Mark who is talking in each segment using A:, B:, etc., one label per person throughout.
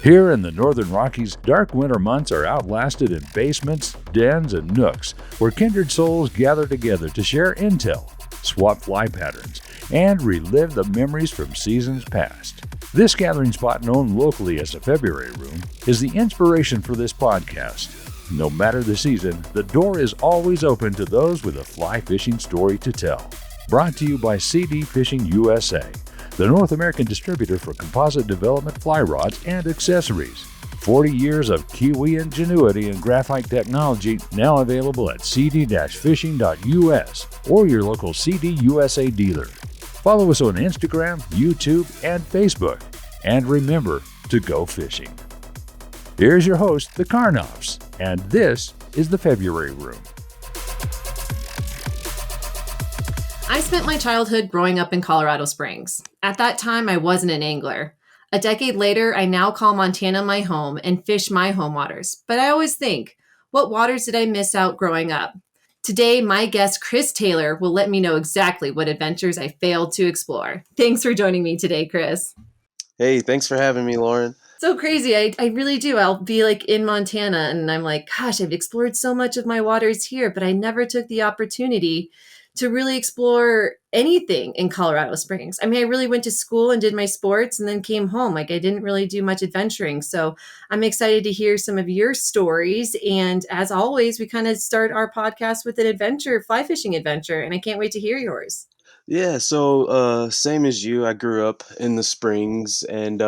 A: Here in the Northern Rockies, dark winter months are outlasted in basements, dens, and nooks where kindred souls gather together to share intel, swap fly patterns, and relive the memories from seasons past. This gathering spot, known locally as the February Room, is the inspiration for this podcast. No matter the season, the door is always open to those with a fly fishing story to tell. Brought to you by CD Fishing USA, the North American distributor for composite development fly rods and accessories. 40 years of Kiwi ingenuity and graphite technology, now available at cd-fishing.us or your local CD USA dealer. Follow us on Instagram, YouTube, and Facebook. And remember to go fishing. Here's your host, the Karnoffs, and this is the February Room.
B: I spent my childhood growing up in Colorado Springs. At that time, I wasn't an angler. A decade later, I now call Montana my home and fish my home waters. But I always think, what waters did I miss out growing up? Today, my guest, Chris Taylor, will let me know exactly what adventures I failed to explore. Thanks for joining me today, Chris.
C: Hey, thanks for having me, Lauren.
B: So crazy. I really do. I'll be like in Montana and I'm like, gosh, I've explored so much of my waters here, but I never took the opportunity to really explore anything in Colorado Springs. I mean, I really went to school and did my sports and then came home. Like I didn't really do much adventuring. So I'm excited to hear some of your stories. And as always, we kind of start our podcast with an adventure, fly fishing adventure. And I can't wait to hear yours.
C: Yeah, so same as you, I grew up in the Springs, and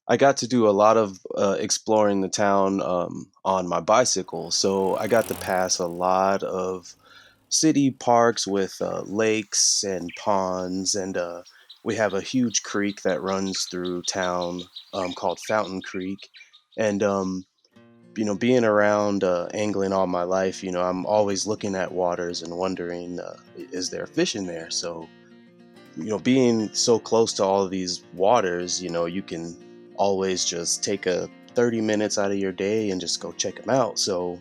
C: I got to do a lot of exploring the town on my bicycle. So I got to pass a lot of city parks with lakes and ponds, and we have a huge creek that runs through town called Fountain Creek. And being around angling all my life, I'm always looking at waters and wondering, is there fish in there? So, being so close to all of these waters, you can always just take a 30 minutes out of your day and just go check them out. So,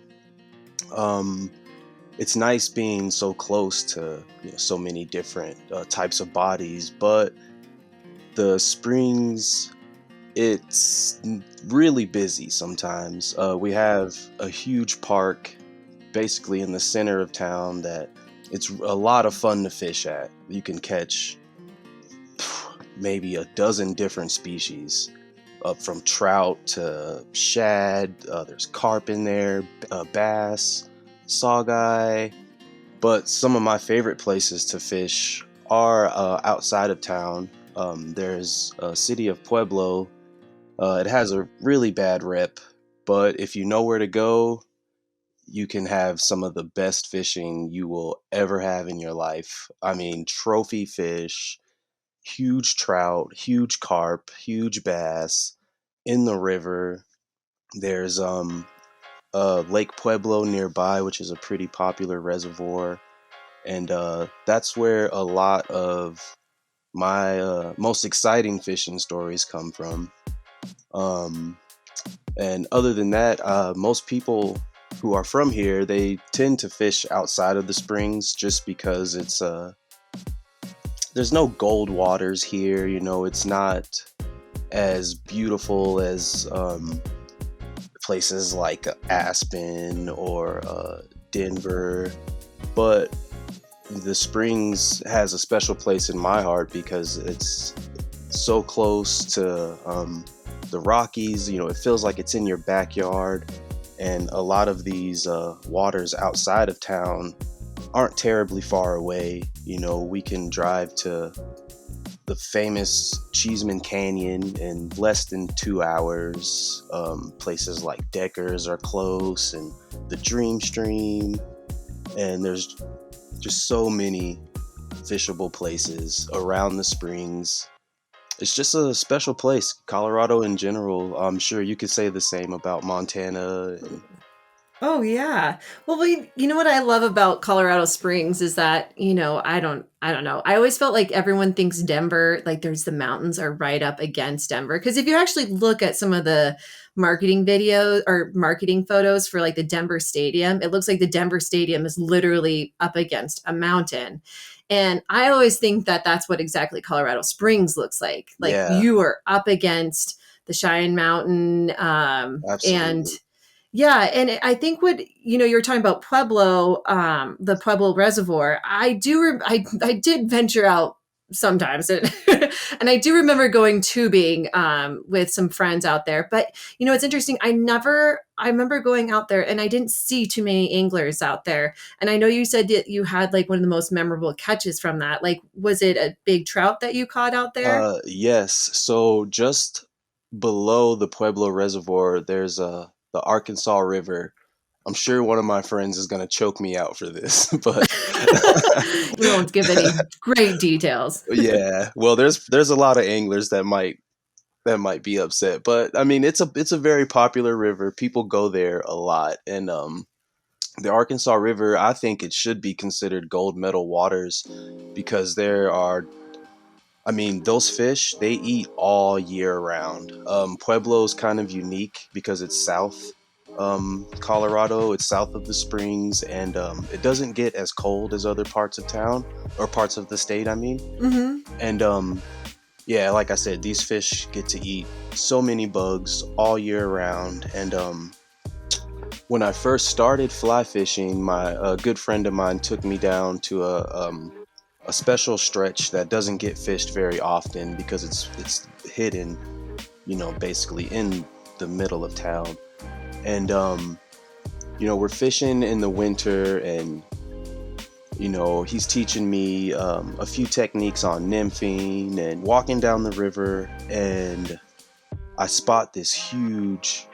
C: it's nice being so close to so many different types of bodies, but the Springs, it's really busy sometimes. We have a huge park basically in the center of town that it's a lot of fun to fish at. You can catch maybe a dozen different species, from trout to shad. There's carp in there, bass, sawguy. But some of my favorite places to fish are outside of town. There's a city of Pueblo. It has a really bad rep, but if you know where to go, you can have some of the best fishing you will ever have in your life. I mean, trophy fish, huge trout, huge carp, huge bass in the river. There's Lake Pueblo nearby, which is a pretty popular reservoir, and that's where a lot of my most exciting fishing stories come from. And other than that, most people who are from here, they tend to fish outside of the Springs just because it's there's no gold waters here. It's not as beautiful as places like Aspen or Denver, but the Springs has a special place in my heart because it's so close to the Rockies. It feels like it's in your backyard, and a lot of these waters outside of town aren't terribly far away. We can drive to the famous Cheeseman Canyon in less than 2 hours. Places like Deckers are close, and the Dream Stream, and there's just so many fishable places around the Springs. It's just a special place. Colorado in general, I'm sure you could say the same about Montana.
B: Oh yeah. Well, you know what I love about Colorado Springs is that, I don't know. I always felt like everyone thinks Denver, like there's the mountains are right up against Denver. Because if you actually look at some of the marketing videos or marketing photos for like the Denver Stadium, it looks like the Denver Stadium is literally up against a mountain. And I always think that that's what exactly Colorado Springs looks like. Like
C: Yeah.
B: you are up against the Cheyenne Mountain, and
C: Absolutely.
B: yeah, and I think what you were talking about Pueblo, the Pueblo Reservoir. I did venture out sometimes, and, and I do remember going tubing with some friends out there. But it's interesting. I remember going out there, and I didn't see too many anglers out there. And I know you said that you had like one of the most memorable catches from that. Like, was it a big trout that you caught out there?
C: Yes. So just below the Pueblo Reservoir, there's the Arkansas River. I'm sure one of my friends is gonna choke me out for this, but
B: We won't give any great details.
C: yeah. Well, there's a lot of anglers that might be upset, but I mean it's a very popular river. People go there a lot, and the Arkansas River, I think it should be considered gold medal waters because there are, I mean, those fish, they eat all year round. Pueblo's kind of unique because it's south Colorado, it's south of the springs, and it doesn't get as cold as other parts of town or parts of the state, I mean.
B: Hmm.
C: And yeah, like I said, these fish get to eat so many bugs all year round. And when I first started fly fishing, my a good friend of mine took me down to a special stretch that doesn't get fished very often because it's hidden, basically in the middle of town. And we're fishing in the winter, and he's teaching me a few techniques on nymphing and walking down the river, and I spot this huge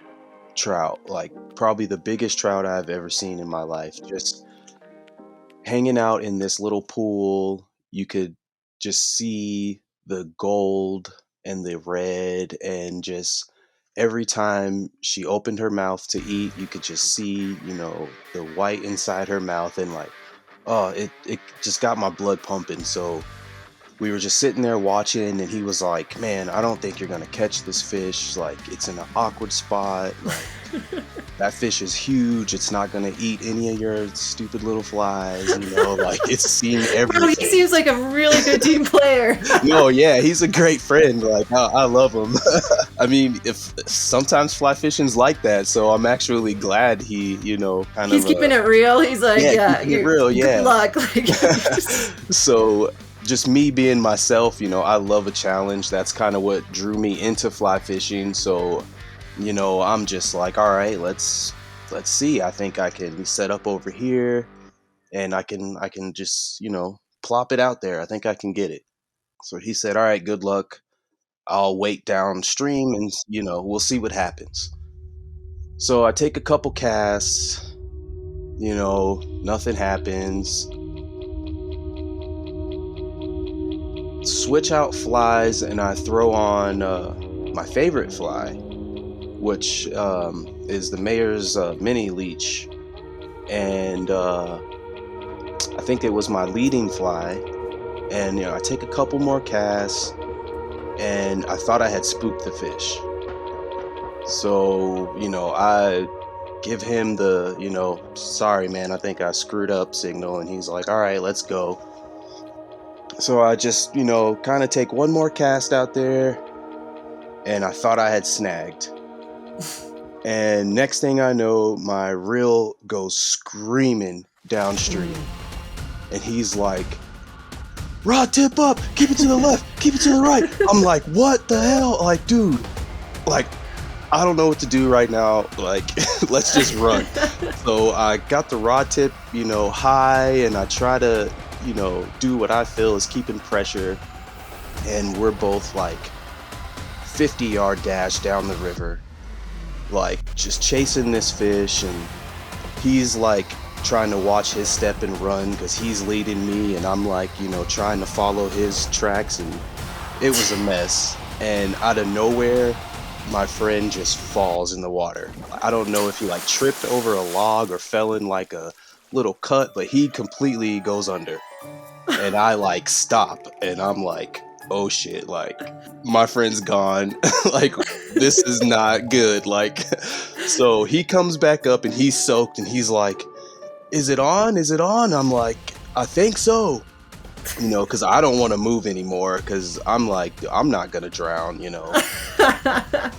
C: trout, like probably the biggest trout I've ever seen in my life, just hanging out in this little pool. You could just see the gold and the red, and just every time she opened her mouth to eat, you could just see, the white inside her mouth, and like, oh, it just got my blood pumping. So we were just sitting there watching, and he was like, man, I don't think you're gonna catch this fish, like it's in an awkward spot, like that fish is huge, it's not gonna eat any of your stupid little flies, like it's seen
B: Wow, he
C: everything.
B: seems like a really good team player.
C: No, yeah, he's a great friend, like I love him. I mean, if sometimes fly fishing's like that, so I'm actually glad he, kind
B: He's
C: of
B: keeping it real. He's like,
C: yeah,
B: yeah,
C: keeping it real,
B: good
C: yeah.
B: luck. Like,
C: So just me being myself, I love a challenge. That's kind of what drew me into fly fishing. So, I'm just like, all right, let's see. I think I can set up over here, and I can just, plop it out there. I think I can get it. So he said, all right, good luck. I'll wait downstream, and we'll see what happens. So I take a couple casts, nothing happens. Switch out flies, and I throw on my favorite fly, which is the Mayor's mini leech. And I think it was my leading fly. And I take a couple more casts, and I thought I had spooked the fish. So I give him the sorry man, I think I screwed up signal, and he's like, all right, let's go. So I just kind of take one more cast out there, and I thought I had snagged. And next thing I know, my reel goes screaming downstream. And he's like, rod tip up, keep it to the left, keep it to the right. I'm like, what the hell? Like, dude, like, I don't know what to do right now. Like, let's just run. So I got the rod tip, high, and I try to, do what I feel is keeping pressure. And we're both like 50-yard dash down the river, like just chasing this fish, and he's like trying to watch his step and run because he's leading me, and I'm like trying to follow his tracks, and it was a mess. And out of nowhere, my friend just falls in the water. I don't know if he like tripped over a log or fell in like a little cut, but he completely goes under. And I like stop, and I'm like, oh shit, like my friend's gone. Like, this is not good. Like, so he comes back up, and he's soaked, and he's like, is it on? Is it on? I'm like, I think so. Because I don't want to move anymore, because I'm like, I'm not gonna drown.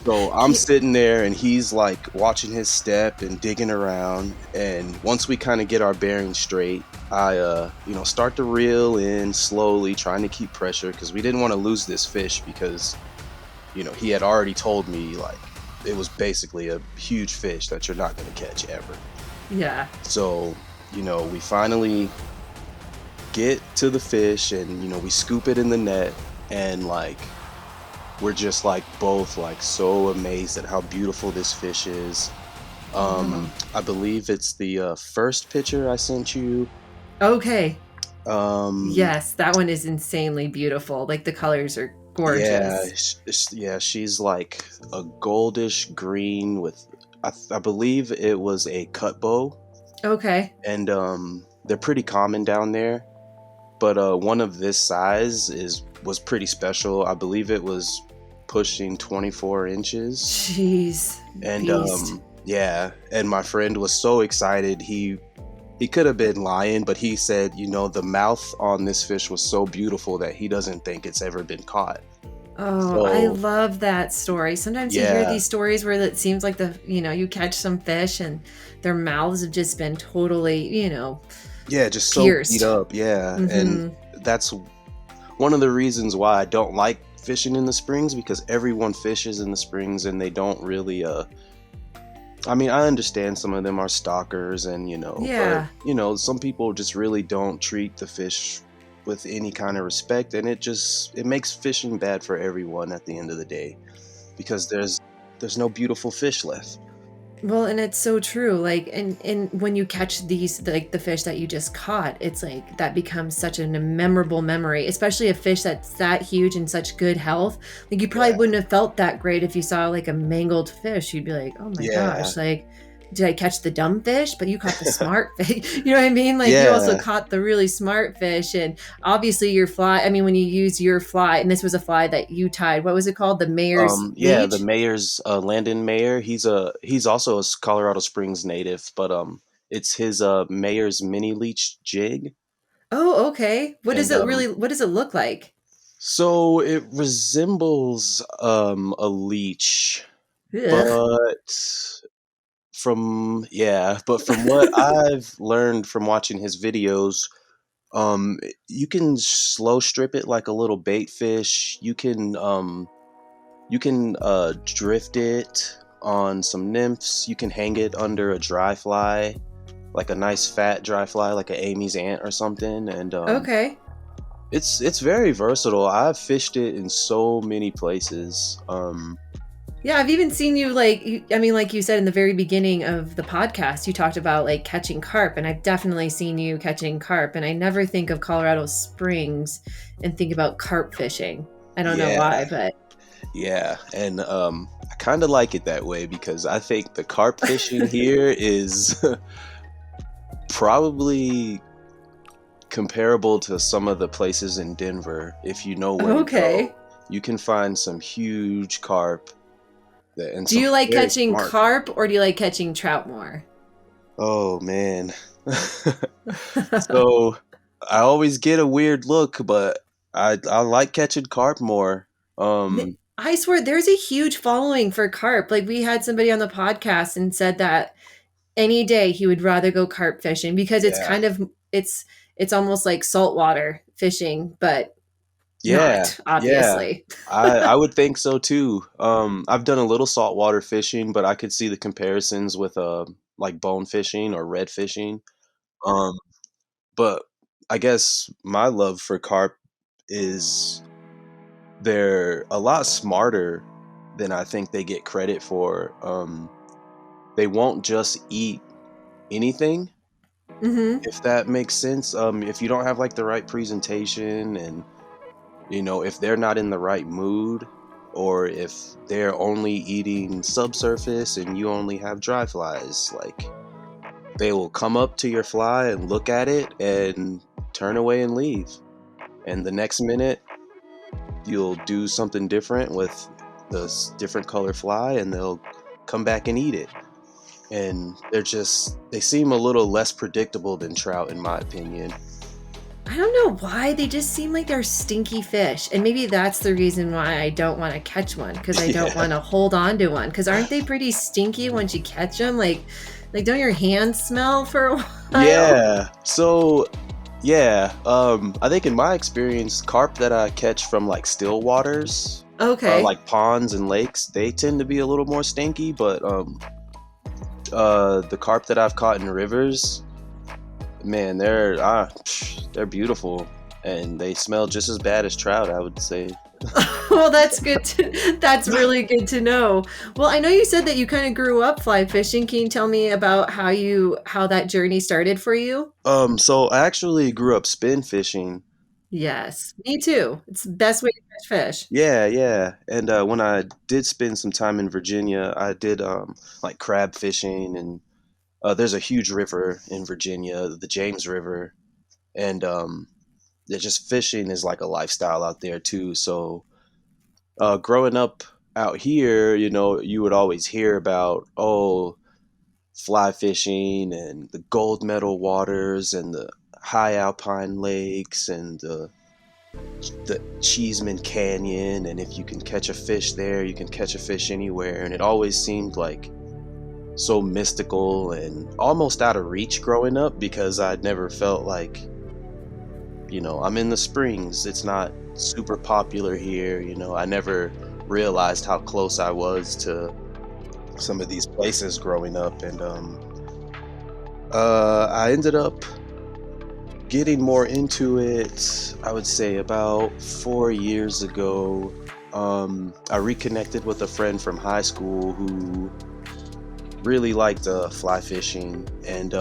C: So I'm sitting there and he's like watching his step and digging around. And once we kind of get our bearings straight, I, start to reel in slowly, trying to keep pressure because we didn't want to lose this fish because, he had already told me like it was basically a huge fish that you're not going to catch ever.
B: Yeah.
C: So, we finally get to the fish and, we scoop it in the net and like, we're just like both like so amazed at how beautiful this fish is. I believe it's the first picture I sent you.
B: Okay.
C: Um,
B: Yes, that one is insanely beautiful. Like the colors are
C: yeah,
B: gorgeous.
C: she's like a goldish green with, I believe it was a cut bow,
B: Okay.
C: and they're pretty common down there. But one of this size was pretty special. I believe it was pushing 24 inches.
B: Jeez.
C: And
B: Beast.
C: yeah, and my friend was so excited. He could have been lying, but he said, the mouth on this fish was so beautiful that he doesn't think it's ever been caught.
B: Oh, I
C: So
B: love that story. Sometimes you hear
C: yeah,
B: these stories where it seems like you catch some fish and their mouths have just been totally,
C: yeah, just so beat
B: pierced.
C: up. Yeah, and
B: Mm-hmm.
C: that's one of the reasons why I don't like fishing in the springs, because everyone fishes in the springs and they don't really I mean, I understand some of them are stalkers and, but,
B: Yeah.
C: some people just really don't treat the fish with any kind of respect. And it makes fishing bad for everyone at the end of the day, because there's no beautiful fish left.
B: Well, and it's so true. Like, and when you catch these, like the fish that you just caught, it's like that becomes such a memorable memory, especially a fish that's that huge and such good health. Like, you probably
C: Yeah.
B: wouldn't have felt that great if you saw like a mangled fish. You'd be like, oh my
C: Yeah.
B: gosh, like, did I catch the dumb fish? But you caught the smart fish. You know what I mean? Like, you also
C: Yeah.
B: caught the really smart fish. And obviously, your fly, I mean, when you use your fly, and this was a fly that you tied, what was it called? The mayor's
C: Yeah, the
B: leech?
C: mayor's Landon Mayor. He's also a Colorado Springs native, but it's his mayor's mini leech jig.
B: Oh, okay.
C: And
B: What does it look like?
C: so it resembles a leech,
B: Ugh.
C: but from what I've learned from watching his videos, you can slow strip it like a little bait fish. You can drift it on some nymphs. You can hang it under a dry fly, like a nice fat dry fly, like a Amy's ant or something, and
B: Okay.
C: it's very versatile. I've fished it in so many places.
B: Yeah, I've even seen you I mean, like you said in the very beginning of the podcast, you talked about like catching carp, and I've definitely seen you catching carp, and I never think of Colorado Springs and think about carp fishing. I don't know
C: Yeah,
B: why, but
C: yeah, and I kind of like it that way because I think the carp fishing here is probably comparable to some of the places in Denver. If you know where to go,
B: okay.
C: you can find some huge carp and
B: Do
C: some
B: you like
C: very
B: catching
C: smart.
B: carp or do you like catching trout more?
C: Oh man. So I always get a weird look, but I like catching carp more.
B: I swear there's a huge following for carp. Like we had somebody on the podcast and said that any day he would rather go carp fishing because it's
C: Yeah.
B: kind of it's almost like saltwater fishing, but
C: Yeah.
B: not
C: Yeah.
B: obviously.
C: I would think so too. I've done a little saltwater fishing, but I could see the comparisons with like bone fishing or red fishing. Um, but I guess my love for carp is they're a lot smarter than I think they get credit for. They won't just eat anything,
B: Hmm.
C: if that makes sense. If you don't have like the right presentation, and if they're not in the right mood, or if they're only eating subsurface and you only have dry flies, like they will come up to your fly and look at it and turn away and leave. And the next minute you'll do something different with the different color fly and they'll come back and eat it. And they seem a little less predictable than trout in my opinion.
B: I don't know why they just seem like they're stinky fish. And maybe that's the reason why I don't want to catch one, because I don't
C: Yeah.
B: want to hold on to one. Because aren't they pretty stinky once you catch them? Like don't your hands smell for a while?
C: Yeah. So yeah, I think in my experience, carp that I catch from like still waters,
B: Okay.
C: like ponds and lakes, they tend to be a little more stinky. But the carp that I've caught in rivers, man, they're beautiful, and they smell just as bad as trout, I would say.
B: Well, that's good. That's really good to know. Well, I know you said that you kind of grew up fly fishing. Can you tell me about how that journey started for you?
C: So I actually grew up spin fishing.
B: Yes, me too. It's the best way to catch fish.
C: Yeah, yeah. And when I did spend some time in Virginia, I did like crab fishing, and there's a huge river in Virginia, the James River, and just fishing is like a lifestyle out there too. So growing up out here, you would always hear about, oh, fly fishing and the gold medal waters and the high alpine lakes and the Cheeseman Canyon, and if you can catch a fish there, you can catch a fish anywhere. And it always seemed like so mystical and almost out of reach growing up, because I'd never felt like, I'm in the Springs. It's not super popular here. I never realized how close I was to some of these places growing up. And I ended up getting more into it, I would say about 4 years ago. I reconnected with a friend from high school who really liked fly fishing, and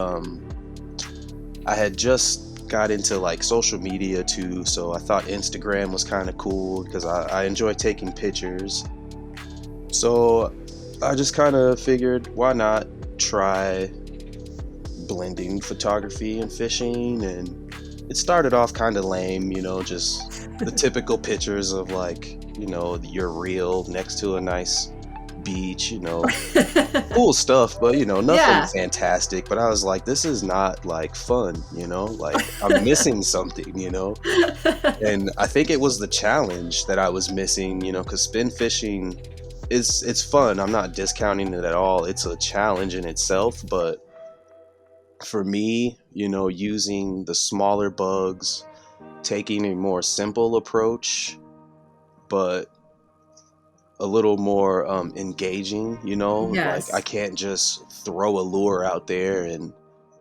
C: I had just got into like social media too, so I thought Instagram was kind of cool because I enjoy taking pictures. So I just kind of figured, why not try blending photography and fishing? And it started off kind of lame, just the typical pictures of like, your reel next to a nice beach, cool stuff, but nothing
B: Yeah.
C: fantastic. But I was like, this is not like fun, like I'm missing something, and I think it was the challenge that I was missing, because spin fishing it's fun. I'm not discounting it at all. It's a challenge in itself, but for me, using the smaller bugs, taking a more simple approach, but a little more engaging, like I
B: Yes.
C: can't just throw a lure out there and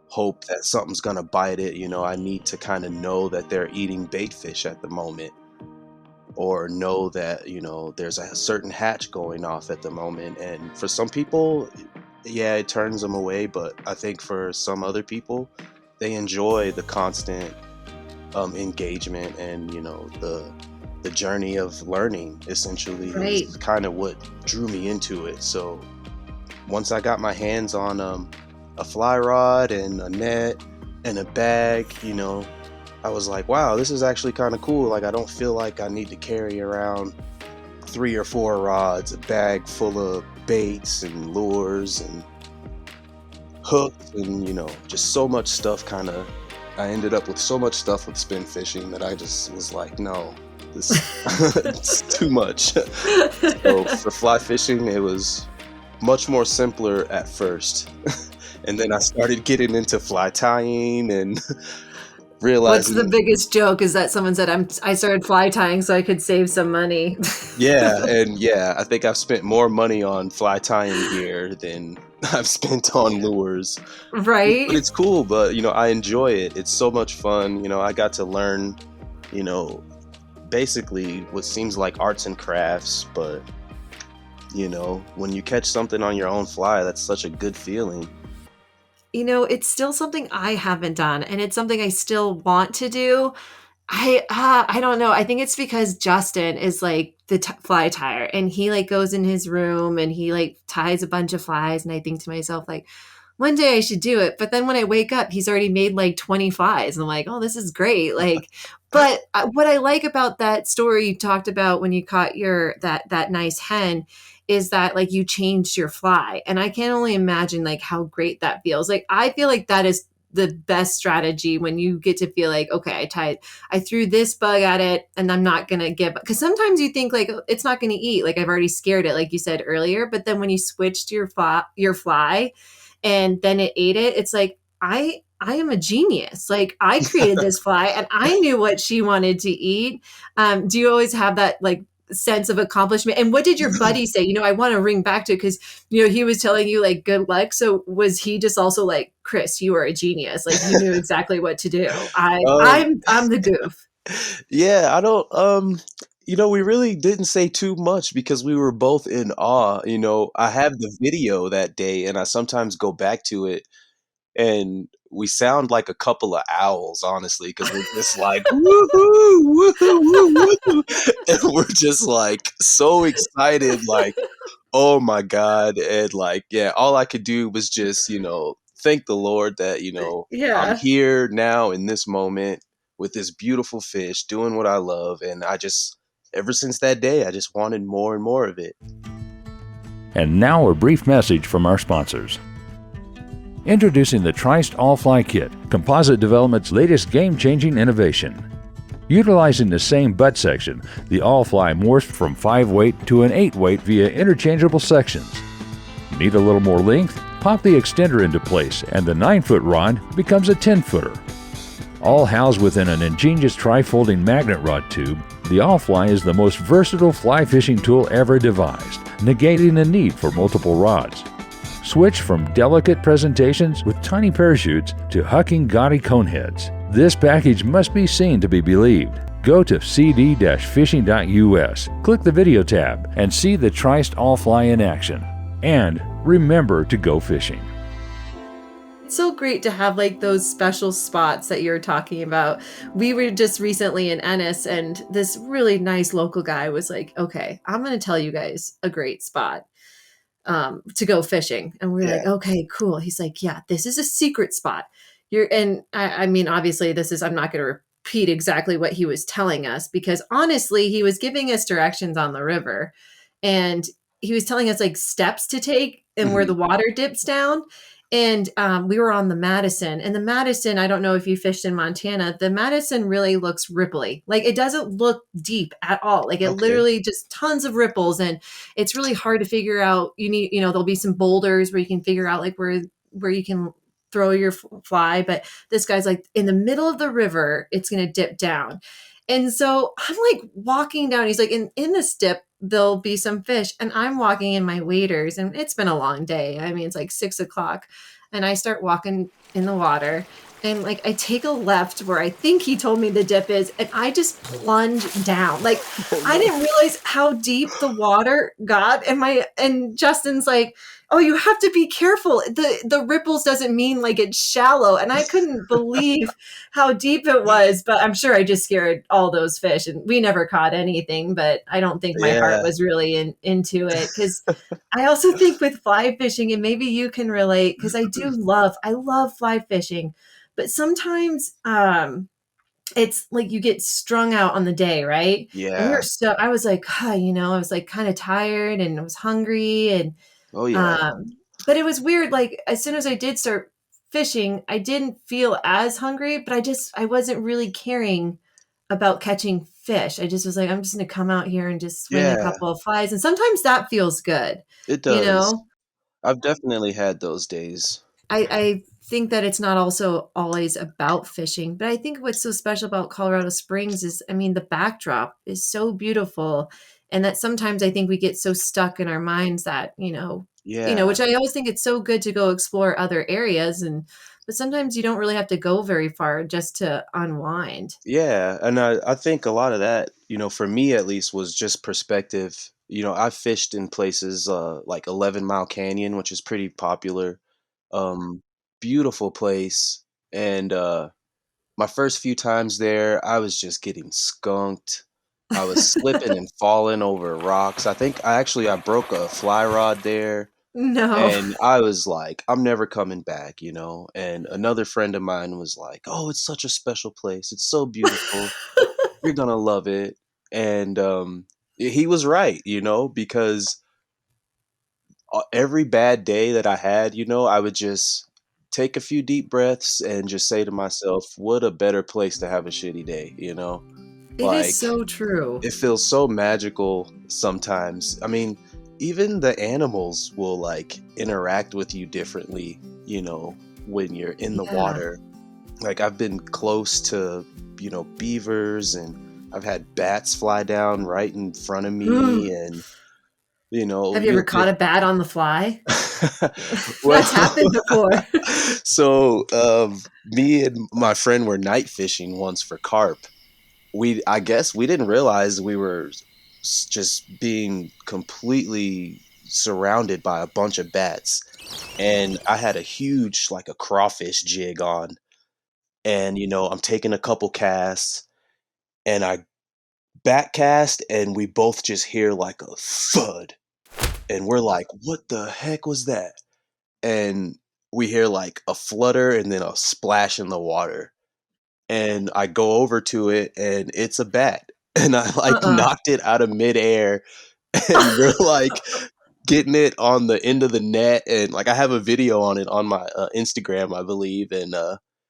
C: hope that something's gonna bite it. I need to kind of know that they're eating bait fish at the moment, or know that there's a certain hatch going off at the moment. And for some people, yeah, it turns them away, but I think for some other people, they enjoy the constant engagement, and the journey of learning essentially
B: Right.
C: is kind of what drew me into it. So once I got my hands on a fly rod and a net and a bag, I was like, wow, this is actually kind of cool. Like, I don't feel like I need to carry around 3 or 4 rods, a bag full of baits and lures and hooks, and just so much stuff. Kind of, I ended up with so much stuff with spin fishing that I just was like, no, this it's too much. So for fly fishing, it was much more simpler at first. And then I started getting into fly tying and
B: What's the
C: realizing,
B: biggest joke is that someone said I started fly tying so I could save some money.
C: yeah, and yeah, I think I've spent more money on fly tying gear than I've spent on lures. But
B: Right?
C: it's cool, but I enjoy it. It's so much fun. I got to learn, you know, basically what seems like arts and crafts, but when you catch something on your own fly, that's such a good feeling.
B: It's still something I haven't done, and it's something I still want to do. I don't know. I think it's because Justin is like the fly tire, and he like goes in his room and he like ties a bunch of flies, and I think to myself like one day I should do it. But then when I wake up, he's already made like 20 flies, and I'm like, oh, this is great. Like, but what I like about that story you talked about when you caught that nice hen is that like you changed your fly, and I can only imagine like how great that feels. Like I feel like that is the best strategy when you get to feel like, okay, I threw this bug at it and I'm not going to give, because sometimes you think like, oh, it's not going to eat. Like I've already scared it, like you said earlier. But then when you switched your fly and then it ate it, it's like, I am a genius. Like I created this fly and I knew what she wanted to eat. Do you always have that like sense of accomplishment? And what did your buddy say? I want to ring back to, because he was telling you like good luck. So was he just also like, Chris, you are a genius. Like you knew exactly what to do.
C: Um,
B: I'm the goof.
C: yeah, I don't, we really didn't say too much because we were both in awe. I have the video that day and I sometimes go back to it and we sound like a couple of owls, honestly, because we're just like, woohoo, woohoo, woo, woo. And we're just like so excited, like, oh my God. And like, yeah, all I could do was just, thank the Lord that, I'm
B: Yeah.
C: here now in this moment with this beautiful fish doing what I love. And ever since that day, I just wanted more and more of it.
A: And now a brief message from our sponsors. Introducing the Triced All-Fly Kit, Composite Development's latest game-changing innovation. Utilizing the same butt section, the All-Fly morphs from 5-weight to an 8-weight via interchangeable sections. Need a little more length? Pop the extender into place and the 9-foot rod becomes a 10-footer. All housed within an ingenious tri-folding magnet rod tube, the All-Fly is the most versatile fly fishing tool ever devised, negating the need for multiple rods. Switch from delicate presentations with tiny parachutes to hucking gaudy coneheads. This package must be seen to be believed. Go to cd-fishing.us, click the video tab, and see the Triced All-Fly in action. And remember to go fishing.
B: It's so great to have like those special spots that you're talking about. We were just recently in Ennis and this really nice local guy was like, okay, I'm going to tell you guys a great spot to go fishing. And we're
C: Yeah.
B: like, okay, cool. He's like, yeah, this is a secret spot. I mean, obviously I'm not going to repeat exactly what he was telling us because honestly, he was giving us directions on the river and he was telling us like steps to take and where
C: Mhm.
B: the water dips down. And we were on the Madison, and the Madison, I don't know if you fished in Montana, the Madison really looks ripply. Like it doesn't look deep at all. Like it
C: Okay.
B: literally just tons of ripples. And it's really hard to figure out. There'll be some boulders where you can figure out like where you can throw your fly. But this guy's like in the middle of the river, it's going to dip down. And so I'm like walking down. He's like, in this dip, there'll be some fish. And I'm walking in my waders, and it's been a long day. I mean, it's like 6 o'clock. And I start walking in the water. And like I take a left where I think he told me the dip is, and I just plunge down. Like
C: Oh,
B: I
C: no.
B: didn't realize how deep the water got. And Justin's like, oh, you have to be careful. The ripples doesn't mean like it's shallow. And I couldn't believe how deep it was, but I'm sure I just scared all those fish and we never caught anything, but I don't think my heart
C: Yeah.
B: was really into it. Cause I also think with fly fishing, and maybe you can relate, because I love fly fishing, but sometimes it's like you get strung out on the day, right? And
C: Yeah.
B: I was like, I was like kind of tired and I was hungry and
C: Oh, yeah.
B: um, but it was weird. Like as soon as I did start fishing, I didn't feel as hungry, but I wasn't really caring about catching fish. I just was like, I'm just gonna come out here and just swing a
C: Yeah,
B: couple of flies. And sometimes that feels good,
C: it
B: you
C: does.
B: know?
C: I've definitely had those days.
B: I think that it's not also always about fishing, but I think what's so special about Colorado Springs is, I mean, the backdrop is so beautiful, and that sometimes I think we get so stuck in our minds that
C: Yeah.
B: which I always think it's so good to go explore other areas, but sometimes you don't really have to go very far just to unwind.
C: Yeah, and I think a lot of that, for me at least, was just perspective. I fished in places like 11 Mile Canyon, which is pretty popular. Um, Beautiful place. And my first few times there, I was just getting skunked. I was slipping and falling over rocks. I broke a fly rod there.
B: No.
C: And I was like, I'm never coming back, And another friend of mine was like, "Oh, it's such a special place. It's so beautiful. You're gonna love it." And he was right, because every bad day that I had, I would just take a few deep breaths and just say to myself, what a better place to have a shitty day, you know?
B: It is
C: Like,
B: so true.
C: it feels so magical sometimes. I mean, even the animals will like interact with you differently, you know, when you're in the
B: Yeah.
C: water. Like, I've been close to, beavers, and I've had bats fly down right in front of me, and,
B: Have you ever
C: you'll
B: caught
C: get.
B: a bat on the fly?
C: Well,
B: That's happened before.
C: so me and my friend were night fishing once for carp. I guess we didn't realize we were just being completely surrounded by a bunch of bats, and I had a huge, like, a crawfish jig on, and I'm taking a couple casts, and I back cast, and we both just hear like a thud, and we're like, what the heck was that? And we hear like a flutter and then a splash in the water, and I go over to it, and it's a bat, and I like
B: Uh-uh.
C: knocked it out of midair, and we're like getting it on the end of the net, and like I have a video on it on my Instagram, I believe, and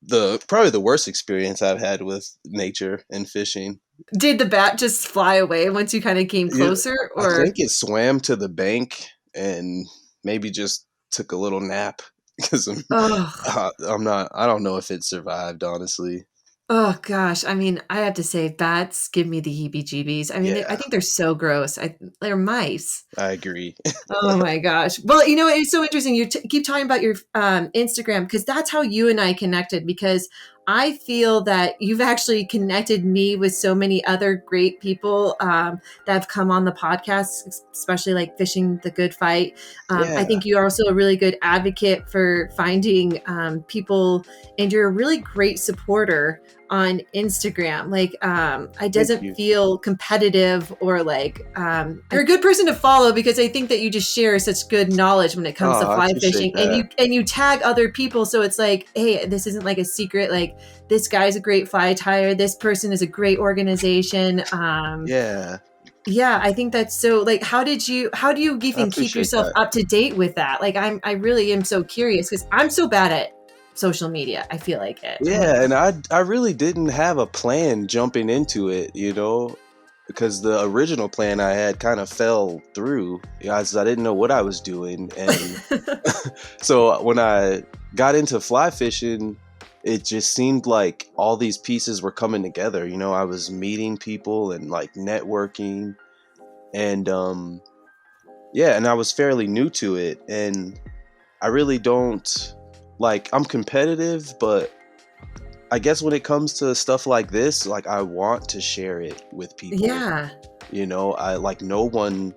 C: the probably the worst experience I've had with nature and fishing.
B: Did the bat just fly away once you kind of came
C: Yeah,
B: closer,
C: I think
B: or?
C: it swam to the bank and maybe just took a little nap because
B: Oh,
C: I don't know if it survived, honestly.
B: oh gosh. I mean, I have to say, bats give me the heebie-jeebies. I mean,
C: Yeah,
B: I think they're so gross. They're mice.
C: I agree.
B: Oh my gosh. Well, it's so interesting. You keep talking about your Instagram because that's how you and I connected. Because I feel that you've actually connected me with so many other great people that have come on the podcast, especially like Fishing the Good Fight. I
C: Yeah,
B: think you are also a really good advocate for finding people, and you're a really great supporter on Instagram. Like, it
C: thank
B: doesn't
C: you.
B: feel competitive or like, you're a good person to follow because I think that you just share such good knowledge when it comes to
C: Oh, I
B: fly
C: appreciate
B: fishing, and
C: that.
B: you tag other people. So it's like, hey, this isn't like a secret. Like, this guy's a great fly tyer. This person is a great organization.
C: Yeah,
B: Yeah, I think that's so, like, how do you
C: I
B: even keep
C: appreciate
B: yourself
C: that.
B: up to date with that? Like, I really am so curious because I'm so bad at social media. I feel like it. I'm like,
C: Yeah, and I really didn't have a plan jumping into it, because the original plan I had kind of fell through. I didn't know what I was doing, and so when I got into fly fishing, it just seemed like all these pieces were coming together. I was meeting people and like networking, and yeah, and I was fairly new to it, and I really don't like. I'm competitive, but I guess when it comes to stuff like this, like, I want to share it with people.
B: yeah.
C: I like, no one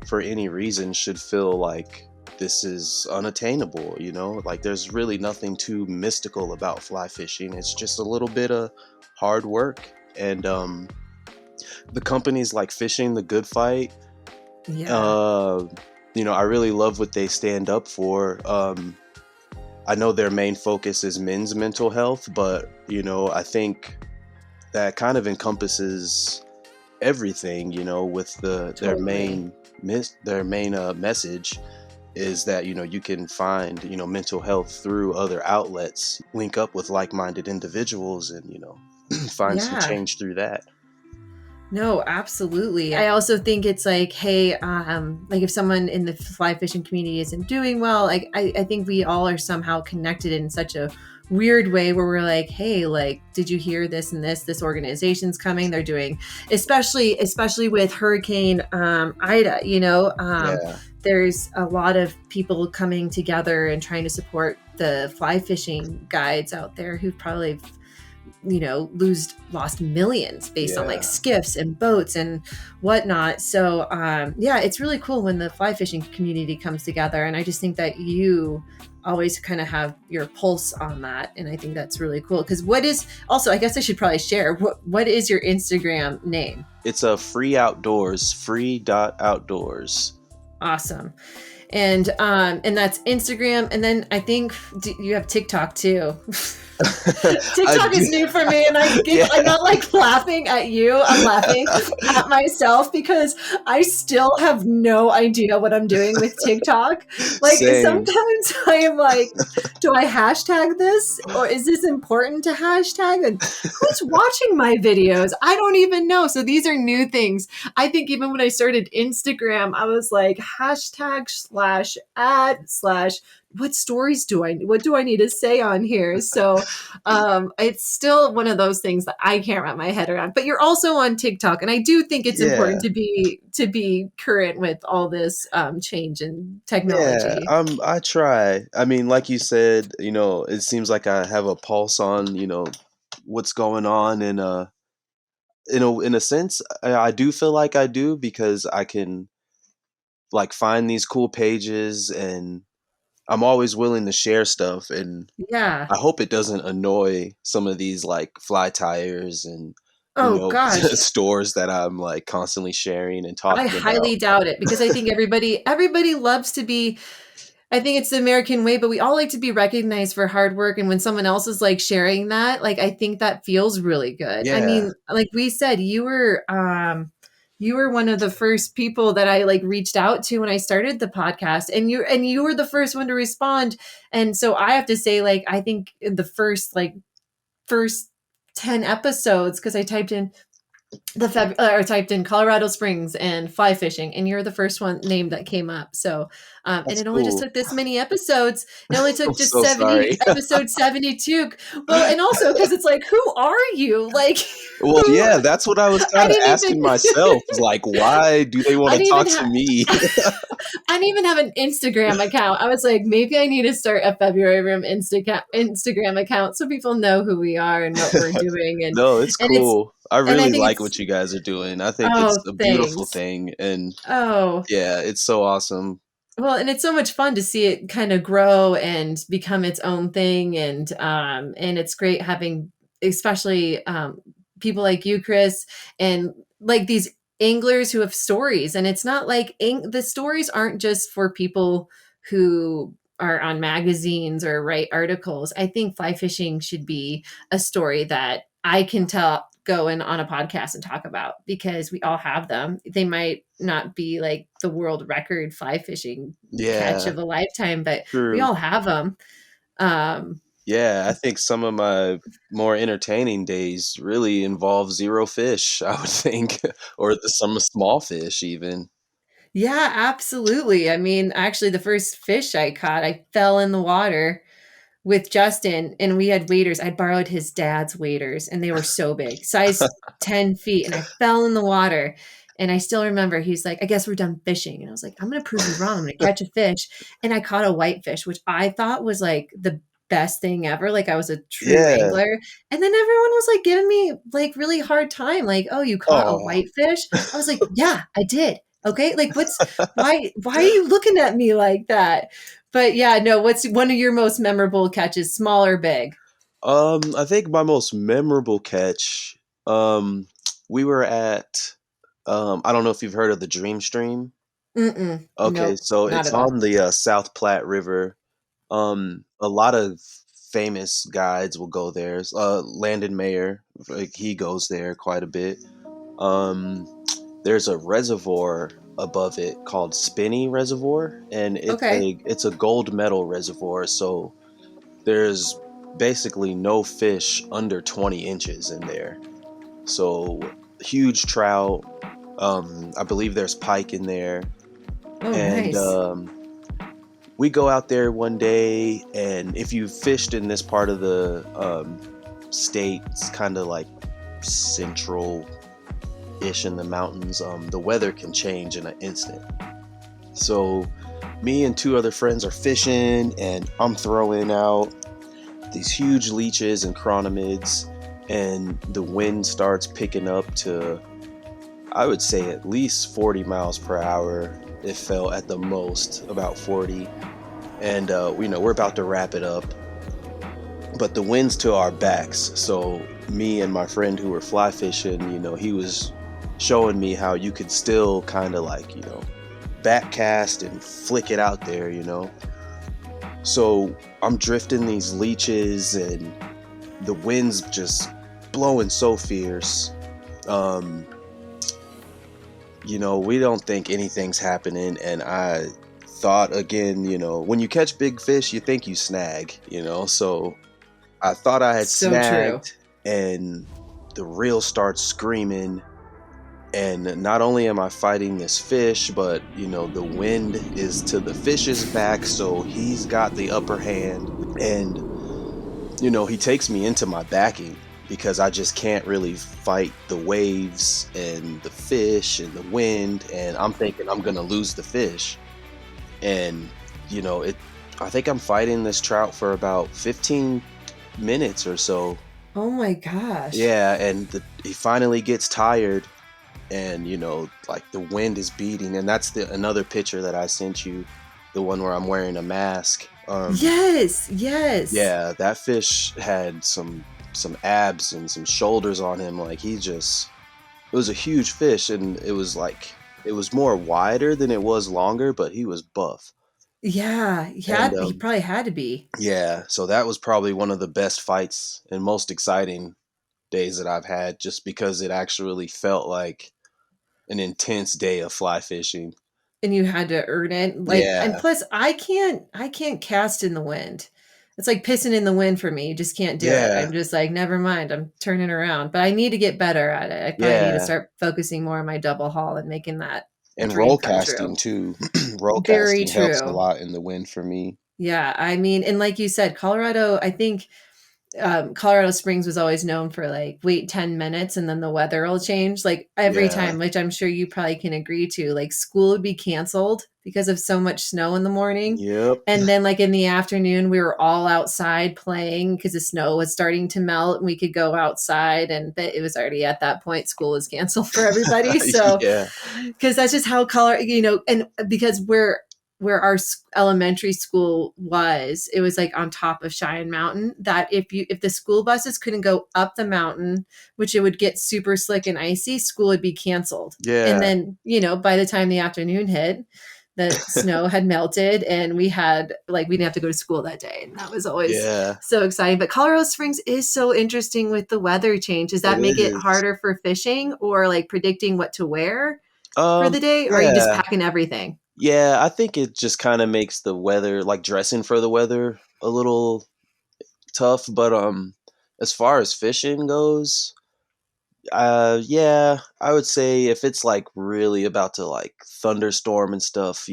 C: for any reason should feel like this is unattainable, Like, there's really nothing too mystical about fly fishing. It's just a little bit of hard work. And the companies like Fishing the Good Fight,
B: Yeah.
C: uh, I really love what they stand up for. I know their main focus is men's mental health, but I think that kind of encompasses everything. With their
B: Totally.
C: main message is that you can find mental health through other outlets, link up with like-minded individuals, and find some
B: Yeah.
C: change through that.
B: No, absolutely. I also think it's like, hey, like if someone in the fly fishing community isn't doing well, like I think we all are somehow connected in such a weird way where we're like, hey, like, did you hear this and this? This organization's coming. They're doing, especially with Hurricane Ida,
C: Yeah,
B: there's a lot of people coming together and trying to support the fly fishing guides out there who probably lost millions based on like
C: yeah.
B: skiffs and boats and whatnot. So yeah, it's really cool when the fly fishing community comes together, and I just think that you always kind of have your pulse on that, and I think that's really cool. Because what is also, I guess I should probably share, what is your Instagram name?
C: It's a free outdoors, free dot outdoors.
B: Awesome. And that's Instagram, and then I think you have TikTok too.
C: I
B: TikTok
C: do.
B: is new for me, and I
C: Yeah,
B: giggle. I'm not like laughing at you. I'm laughing at myself because I still have no idea what I'm doing with TikTok. Like
C: same.
B: sometimes I am like, do I hashtag this or is this important to hashtag? And who's watching my videos? I don't even know. So these are new things. I think even when I started Instagram, I was like hashtag slash ad slash what do I need to say on here? So it's still one of those things that I can't wrap my head around. But you're also on TikTok, and I do think it's important
C: Yeah.
B: to be current with all this change in
C: Yeah,
B: technology.
C: I try. I mean, like you said, it seems like I have a pulse on, what's going on, and in a sense, I do feel like I do because I can like find these cool pages, and I'm always willing to share stuff, and
B: Yeah.
C: I hope it doesn't annoy some of these like fly tires and
B: Oh gosh.
C: stores that I'm like constantly sharing and
B: I
C: talking about.
B: highly doubt it because I think everybody loves to be. I think it's the American way, but we all like to be recognized for hard work. And when someone else is like sharing that, like I think that feels really good. I
C: Yeah.
B: mean, like we said, you were one of the first people that I like reached out to when I started the podcast, and you were the first one to respond. And so I have to say, like, I think in the first 10 episodes, because I typed in or typed in Colorado Springs and fly fishing, and you're the first one name that came up. So, and
C: That's
B: it only just
C: cool.
B: took this many episodes. It only took
C: I'm
B: just
C: so
B: 70
C: sorry.
B: episode 72. Well, and also because it's like, who are you? Like,
C: Well,
B: who?
C: yeah, that's what I was
B: I
C: kinda
B: didn't even.
C: asking myself, is like, why do they
B: I
C: wanna
B: didn't
C: talk
B: even
C: to
B: have.
C: me?
B: I didn't even have an Instagram account. I was like, maybe I need to start a February Room Instagram account so people know who we are and what we're doing.
C: No, it's
B: And it's
C: cool. I
B: and I
C: really
B: think
C: like
B: it's
C: what you guys are doing. I think it's
B: oh
C: a beautiful
B: thanks.
C: thing, and
B: Oh,
C: yeah, it's so awesome.
B: well, and it's so much fun to see it kind of grow and become its own thing, and it's great having, especially people like you, Chris, and like these anglers who have stories. And it's not like the stories aren't just for people who are on magazines or write articles. I think fly fishing should be a story that I can tell go in on a podcast and talk about because we all have them. They might not be like the world record fly fishing catch
C: Yeah,
B: of a lifetime, but we
C: true.
B: all have them. Um,
C: Yeah, I think some of my more entertaining days really involve 0 fish, I would think, or some small fish even.
B: yeah, absolutely. I mean, actually, the first fish I caught, I fell in the water with Justin, and we had waders. I borrowed his dad's waders, and they were so big, size 10 feet. And I fell in the water. And I still remember he's like, I guess we're done fishing. And I was like, I'm going to prove you wrong. I'm going to catch a fish. And I caught a whitefish, which I thought was like the best thing ever. Like I was a true
C: Yeah.
B: angler. And then everyone was like giving me like really hard time. Like, oh, you caught a
C: Oh.
B: whitefish? I was like, yeah, I did. Okay. Like why are you looking at me like that? But yeah, no, what's one of your most memorable catches, small or big?
C: I think my most memorable catch, we were at, I don't know if you've heard of the Dream Stream.
B: Mm-mm.
C: Okay,
B: Nope,
C: so
B: not
C: it's
B: at all.
C: on the South Platte River. A lot of famous guides will go there. Landon Mayer, like he goes there quite a bit. Um, there's a reservoir above it called Spinney Reservoir, and
B: Okay.
C: it's a gold medal reservoir. So there's basically no fish under 20 inches in there. So huge trout. I believe there's pike in there,
B: Oh,
C: and
B: nice.
C: we go out there one day, and if you fished in this part of the state, it's kind of like central ish in the mountains. The weather can change in an instant. So me and two other friends are fishing, and I'm throwing out these huge leeches and chronomids, and the wind starts picking up to, I would say, at least 40 miles per hour. It felt at the most about 40, and we're about to wrap it up, but the wind's to our backs. So me and my friend who were fly fishing, he was showing me how you could still kind of like, back cast and flick it out there. So I'm drifting these leeches, and the wind's just blowing so fierce. We don't think anything's happening, and I thought again, when you catch big fish, you think you snag, so I thought I had
B: So true.
C: snagged, and the reel starts screaming, and not only am I fighting this fish, but the wind is to the fish's back, so he's got the upper hand, and he takes me into my backing because I just can't really fight the waves and the fish and the wind, and I'm thinking I'm gonna lose the fish. And I think I'm fighting this trout for about 15 minutes or so.
B: Oh my gosh.
C: Yeah, and he finally gets tired, and like the wind is beating, and that's another picture that I sent you, the one where I'm wearing a mask.
B: Yes.
C: Yeah, that fish had some abs and some shoulders on him. Like it was a huge fish, and it was more wider than it was longer, but he was buff.
B: Yeah.
C: And
B: He probably had to be.
C: yeah, so that was probably one of the best fights and most exciting days that I've had, just because it actually felt like an intense day of fly fishing.
B: And you had to earn it. And
C: Yeah,
B: plus I can't cast in the wind. It's like pissing in the wind for me. You just can't do it.
C: yeah,
B: I'm just like, never mind. I'm turning around. But I need to get better at it. I probably need to
C: yeah.
B: start focusing more on my double haul and making that
C: And
B: dream
C: roll
B: come true.
C: casting too. Roll
B: Very
C: casting helps a
B: true.
C: lot in the wind for me.
B: Yeah. I mean, and like you said, Colorado, I think Colorado Springs was always known for like wait 10 minutes and then the weather will change like every
C: Yeah.
B: time, which I'm sure you probably can agree to. Like school would be canceled because of so much snow in the morning.
C: Yep.
B: And then like in the afternoon, we were all outside playing because the snow was starting to melt and we could go outside. And it was already at that point, school was canceled for everybody. So,
C: Yeah.
B: because that's just how Colorado, and because where our elementary school was, it was like on top of Cheyenne Mountain, that if the school buses couldn't go up the mountain, which it would get super slick and icy, school would be canceled. And
C: Yeah.
B: then, by the time the afternoon hit, the snow had melted and we didn't have to go to school that day. And that was always
C: Yeah.
B: so exciting. But Colorado Springs is so interesting with the weather change. Does
C: It
B: that make it
C: is.
B: harder for fishing or like predicting what to wear for the day? Or are you just
C: Yeah.
B: packing everything?
C: Yeah, I think it just kind of makes the weather, like dressing for the weather, a little tough, but as far as fishing goes, yeah, I would say if it's like really about to like thunderstorm and stuff,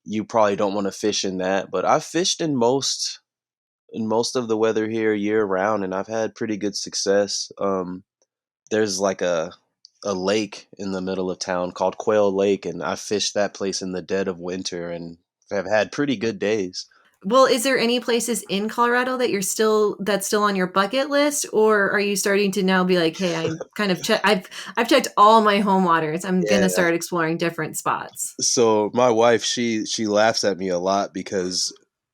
C: you probably don't want to fish in that, but I've fished in most of the weather here year round, and I've had pretty good success. There's like a lake in the middle of town called Quail Lake, and I fished that place in the dead of winter and have had pretty good days.
B: Well, is there any places in Colorado that that's still on your bucket list, or are you starting to now be like, hey, I'm kind of I've checked all my home waters. I'm gonna
C: Yeah.
B: start exploring different spots.
C: So my wife, she laughs at me a lot because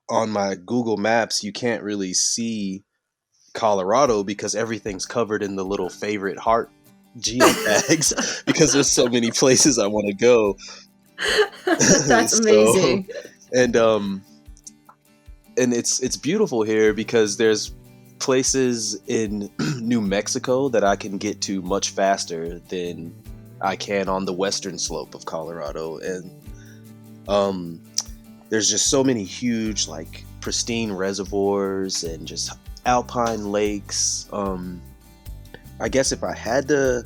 C: on my Google Maps you can't really see Colorado because everything's covered in the little favorite heart geotags because there's so many places I want to go.
B: That's
C: So
B: amazing.
C: and it's beautiful here because there's places in New Mexico that I can get to much faster than I can on the western slope of Colorado, and um there's just so many huge like pristine reservoirs and just alpine lakes. I guess if I had to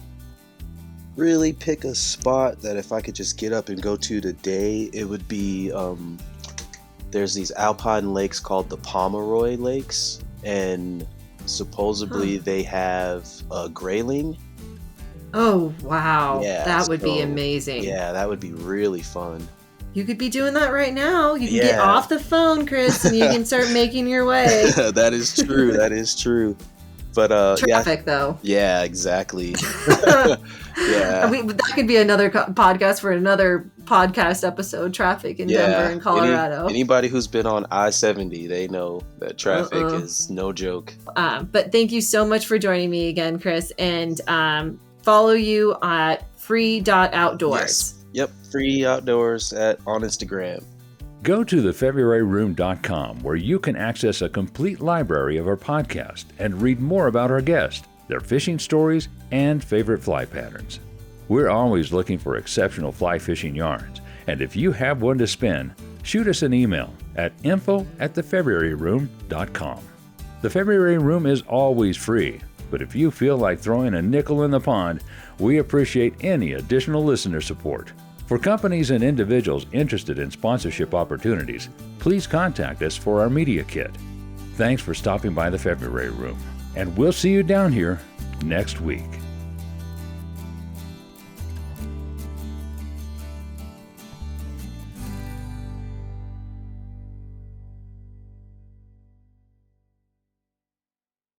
C: really pick a spot that if I could just get up and go to today, it would be there's these alpine lakes called the Pomeroy Lakes, and supposedly
B: Huh.
C: they have a grayling.
B: Oh wow,
C: Yeah,
B: that would be
C: so
B: amazing.
C: yeah, that would be really fun.
B: You could be doing that right now. You can get
C: Yeah.
B: off the phone, Chris, and you can start making your way.
C: That is true. That is true. But yeah,
B: Traffic, though.
C: yeah, exactly.
B: I
C: Yeah,
B: mean, that could be another podcast for another podcast episode. Traffic in Denver
C: yeah.
B: and Colorado.
C: Anybody who's been on I-70, they know that traffic
B: Uh-uh.
C: is no joke.
B: But thank you so much for joining me again, Chris. And follow you at free.outdoors.
C: Yes. Yep. Free outdoors on Instagram.
A: Go to thefebruaryroom.com where you can access a complete library of our podcast and read more about our guests, their fishing stories, and favorite fly patterns. We're always looking for exceptional fly fishing yarns, and if you have one to spin, shoot us an email at info@thefebruaryroom.com. The February Room is always free, but if you feel like throwing a nickel in the pond, we appreciate any additional listener support. For companies and individuals interested in sponsorship opportunities, please contact us for our media kit. Thanks for stopping by the February Room, and we'll see you down here next week.